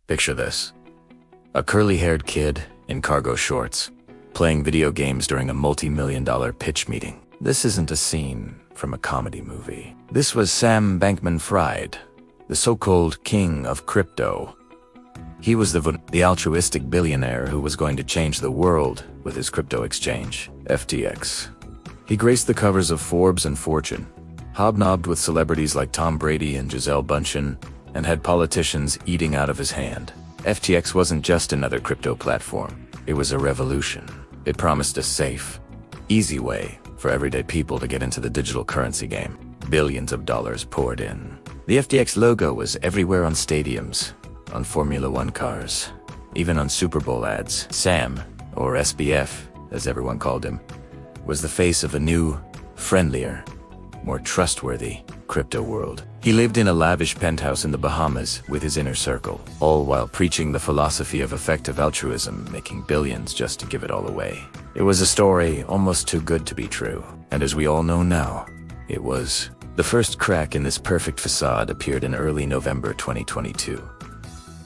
Picture this. A curly-haired kid in cargo shorts, playing video games during a multi-million-dollar pitch meeting. This isn't a scene from a comedy movie. This was Sam Bankman Fried, the so-called king of crypto. He was the altruistic billionaire who was going to change the world with his crypto exchange, FTX. He graced the covers of Forbes and Fortune, hobnobbed with celebrities like Tom Brady and Gisele Bündchen, and had politicians eating out of his hand. FTX wasn't just another crypto platform. It was a revolution. It promised a safe, easy way for everyday people to get into the digital currency game. Billions of dollars poured in. The FTX logo was everywhere on stadiums, on Formula One cars, even on Super Bowl ads. Sam, or SBF, as everyone called him, was the face of a new, friendlier, more trustworthy crypto world. He lived in a lavish penthouse in the Bahamas with his inner circle, all while preaching the philosophy of effective altruism, making billions just to give it all away. It was a story almost too good to be true, and as we all know now, it was. The first crack in this perfect facade appeared in early November 2022.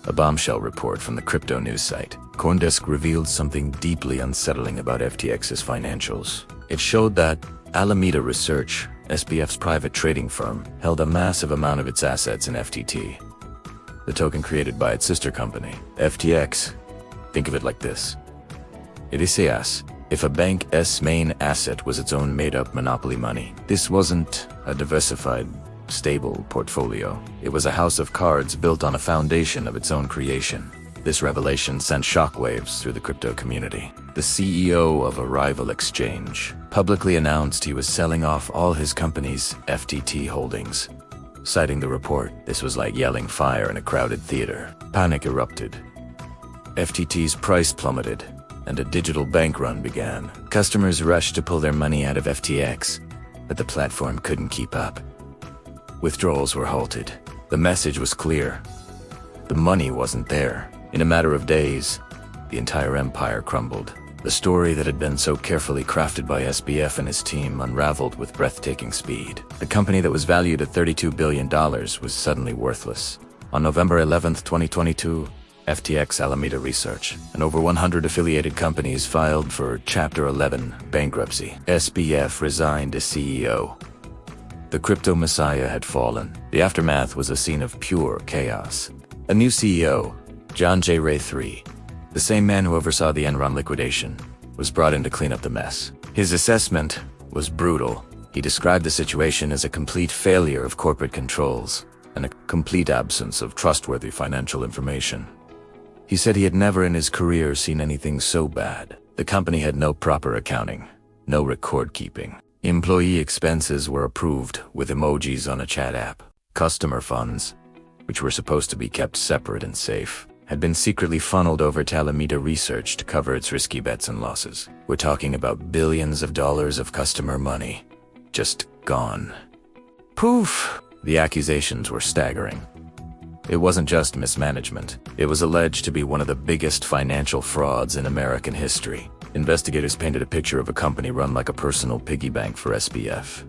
A bombshell report from the crypto news site CoinDesk revealed something deeply unsettling about FTX's financials. It showed that Alameda Research, SBF's private trading firm, held a massive amount of its assets in FTT, the token created by its sister company, FTX. Think of it like this. It is as if a bank's main asset was its own made-up monopoly money. This wasn't a diversified, stable portfolio. It was a house of cards built on a foundation of its own creation. This revelation sent shockwaves through the crypto community. The CEO of a rival exchange publicly announced he was selling off all his company's FTT holdings. Citing the report, this was like yelling fire in a crowded theater. Panic erupted. FTT's price plummeted, and a digital bank run began. Customers rushed to pull their money out of FTX, but the platform couldn't keep up. Withdrawals were halted. The message was clear. The money wasn't there. In a matter of days, the entire empire crumbled. The story that had been so carefully crafted by SBF and his team unraveled with breathtaking speed. The company that was valued at $32 billion was suddenly worthless. On November 11, 2022, FTX Alameda Research and over 100 affiliated companies filed for Chapter 11 bankruptcy. SBF resigned as CEO. The crypto messiah had fallen. The aftermath was a scene of pure chaos. A new CEO, John J. Ray III, the same man who oversaw the Enron liquidation, was brought in to clean up the mess. His assessment was brutal. He described the situation as a complete failure of corporate controls and a complete absence of trustworthy financial information. He said he had never in his career seen anything so bad. The company had no proper accounting, no record keeping. Employee expenses were approved with emojis on a chat app. Customer funds, which were supposed to be kept separate and safe, had been secretly funneled over to Alameda Research to cover its risky bets and losses. We're talking about billions of dollars of customer money, just gone. Poof! The accusations were staggering. It wasn't just mismanagement. It was alleged to be one of the biggest financial frauds in American history. Investigators painted a picture of a company run like a personal piggy bank for SBF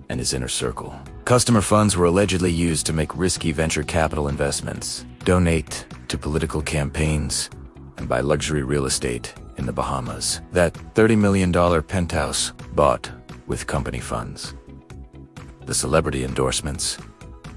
and his inner circle. Customer funds were allegedly used to make risky venture capital investments, donate to political campaigns, and buy luxury real estate in the Bahamas. That $30 million penthouse bought with company funds. The celebrity endorsements,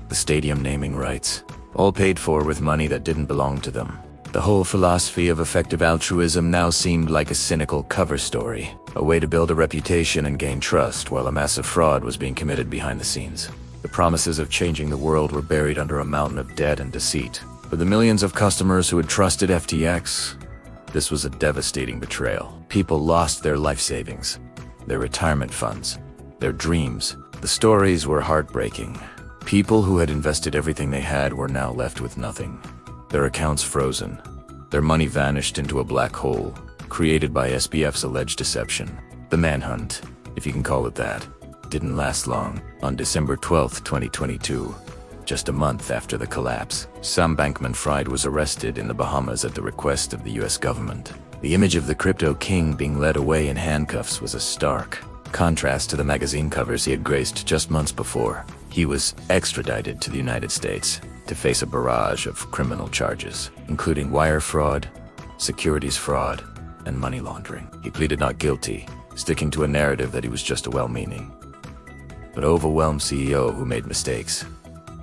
the stadium naming rights, all paid for with money that didn't belong to them. The whole philosophy of effective altruism now seemed like a cynical cover story, a way to build a reputation and gain trust while a massive fraud was being committed behind the scenes. The promises of changing the world were buried under a mountain of debt and deceit. For the millions of customers who had trusted FTX, this was a devastating betrayal. People lost their life savings, their retirement funds, their dreams. The stories were heartbreaking. People who had invested everything they had were now left with nothing. Their accounts frozen. Their money vanished into a black hole, created by SBF's alleged deception. The manhunt, if you can call it that, didn't last long. On December 12, 2022, just a month after the collapse, Sam Bankman Fried was arrested in the Bahamas at the request of the US government. The image of the crypto king being led away in handcuffs was a stark contrast to the magazine covers he had graced just months before. He was extradited to the United States, to face a barrage of criminal charges, including wire fraud, securities fraud, and money laundering. He pleaded not guilty, sticking to a narrative that he was just a well-meaning but overwhelmed CEO who made mistakes,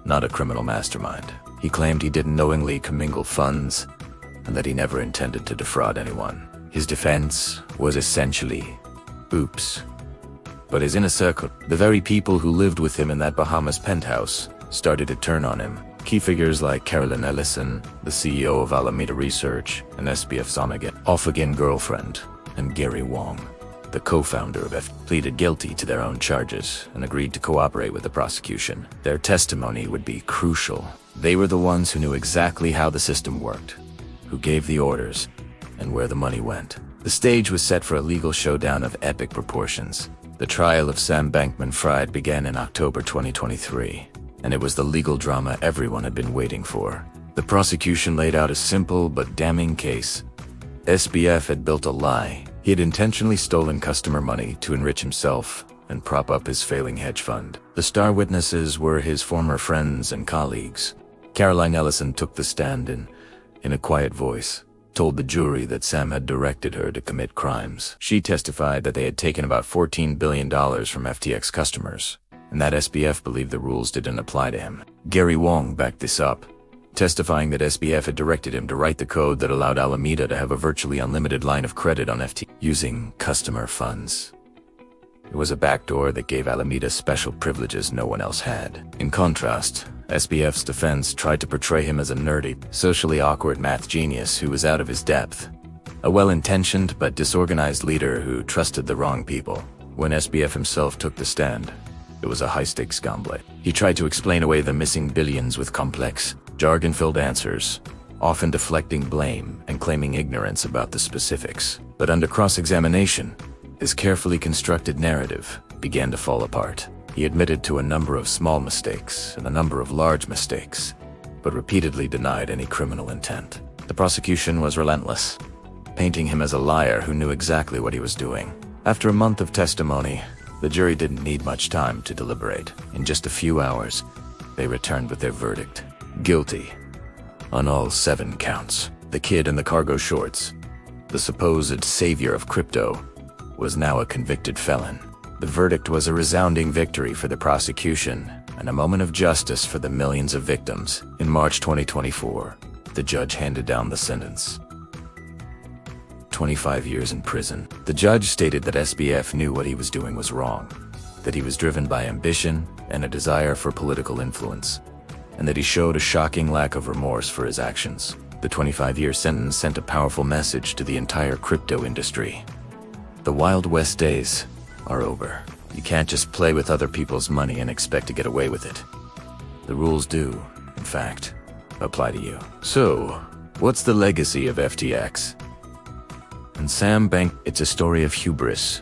not a criminal mastermind. He claimed he didn't knowingly commingle funds and that he never intended to defraud anyone. His defense was essentially, oops. But his inner circle, the very people who lived with him in that Bahamas penthouse, started to turn on him. Key figures like Carolyn Ellison, the CEO of Alameda Research, and SBF's off-again girlfriend, and Gary Wong, the co-founder of pleaded guilty to their own charges and agreed to cooperate with the prosecution. Their testimony would be crucial. They were the ones who knew exactly how the system worked, who gave the orders, and where the money went. The stage was set for a legal showdown of epic proportions. The trial of Sam Bankman Fried began in October 2023, and it was the legal drama everyone had been waiting for. The prosecution laid out a simple but damning case. SBF had built a lie. He had intentionally stolen customer money to enrich himself and prop up his failing hedge fund. The star witnesses were his former friends and colleagues. Caroline Ellison took the stand and, in a quiet voice, told the jury that Sam had directed her to commit crimes. She testified that they had taken about $14 billion from FTX customers, and that SBF believed the rules didn't apply to him. Gary Wong backed this up, testifying that SBF had directed him to write the code that allowed Alameda to have a virtually unlimited line of credit on FTX using customer funds. It was a backdoor that gave Alameda special privileges no one else had. In contrast, SBF's defense tried to portray him as a nerdy, socially awkward math genius who was out of his depth, a well-intentioned but disorganized leader who trusted the wrong people. When SBF himself took the stand, it was a high-stakes gauntlet. He tried to explain away the missing billions with complex, jargon-filled answers, often deflecting blame and claiming ignorance about the specifics. But under cross-examination, his carefully constructed narrative began to fall apart. He admitted to a number of small mistakes and a number of large mistakes, but repeatedly denied any criminal intent. The prosecution was relentless, painting him as a liar who knew exactly what he was doing. After a month of testimony, the jury didn't need much time to deliberate. In just a few hours, they returned with their verdict: guilty on all 7 counts. The kid in the cargo shorts, the supposed savior of crypto, was now a convicted felon. The verdict was a resounding victory for the prosecution and a moment of justice for the millions of victims. In March 2024, the judge handed down the sentence: 25 years in prison. The judge stated that SBF knew what he was doing was wrong, that he was driven by ambition and a desire for political influence, and that he showed a shocking lack of remorse for his actions. The 25-year sentence sent a powerful message to the entire crypto industry. The Wild West days are over. You can't just play with other people's money and expect to get away with it. The rules do, in fact, apply to you. So, what's the legacy of FTX and Sam Bank? It's a story of hubris,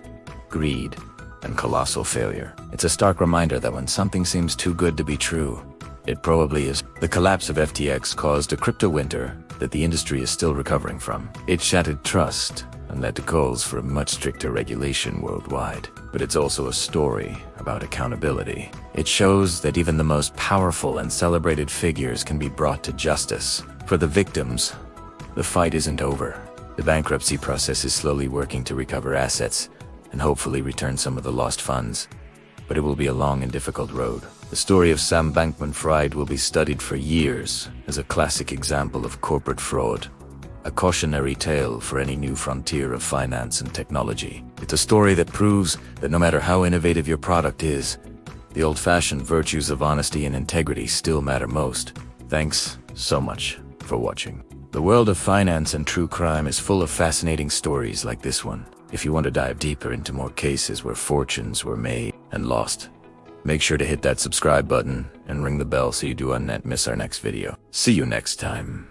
greed, and colossal failure. It's a stark reminder that when something seems too good to be true, it probably is. The collapse of FTX caused a crypto winter that the industry is still recovering from. It shattered trust and led to calls for a much stricter regulation worldwide. But it's also a story about accountability. It shows that even the most powerful and celebrated figures can be brought to justice. For the victims, the fight isn't over. The bankruptcy process is slowly working to recover assets and hopefully return some of the lost funds. But it will be a long and difficult road. The story of Sam Bankman Fried will be studied for years as a classic example of corporate fraud, a cautionary tale for any new frontier of finance and technology. It's a story that proves that no matter how innovative your product is, the old-fashioned virtues of honesty and integrity still matter most. Thanks so much for watching. The world of finance and true crime is full of fascinating stories like this one. If you want to dive deeper into more cases where fortunes were made and lost, make sure to hit that subscribe button and ring the bell so you do not miss our next video. See you next time.